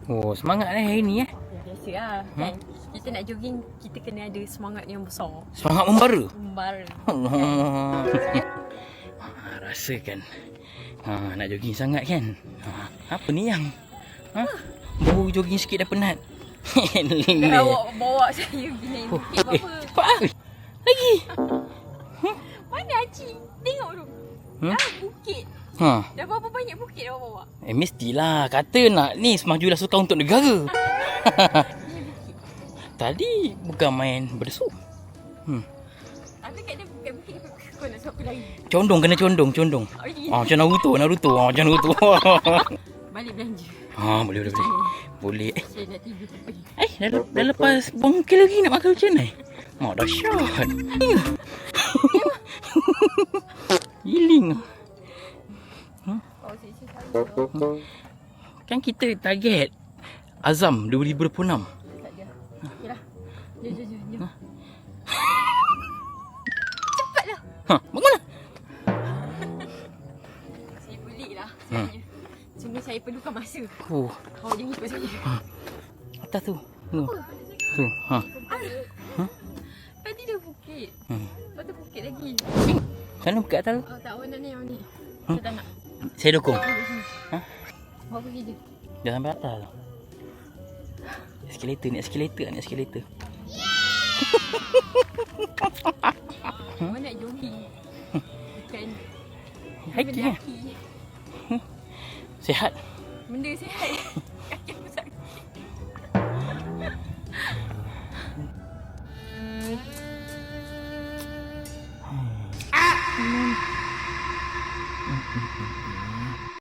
Oh, semangat hari ni Biasa lah kan. Kita nak jogging, kita kena ada semangat yang besar. Semangat membara. Membara. Allah. Rasakan. Nak jogging sangat kan? Apa ni yang? Baru jogging sikit dah penat. Dah bawa saya pergi bukit apa? Cepat lah. Lagi. Mana Haji? Tengok tu. Bukit. Dah berapa banyak bukit dah bawa? Mestilah. Kata nak ni semajulah sukan untuk negara. Tadi bukan main berdesu. Tapi kat bukit kau nak suruh aku lari. Condong, kena condong. Macam Naruto. Macam Naruto. Balik belanja. Boleh. Boleh. Saya nak tidur pergi. Dah lepas bongkel lagi nak makan macam mana? Mak dahsyat. Giling. Kan kita target Azam 2026. Tak ada. Okeylah. Jom. Cepatlah. Bagaimana? Saya boleh lah sebenarnya. Cuma saya perlukan masa. Kau jangan ikut saya. Atas tu. Tu. Tadi dah bukit. Lepas tu bukit lagi. Sana buka atas tu. Tak awak nak ni, awak ni. Saya tak nak. Saya dukung. Bawa pergi je. Dah sampai atas tu. Naik eskalator. Awak nak jogging. Bukan Hiking kan? mendaki. Sihat. Benda sihat.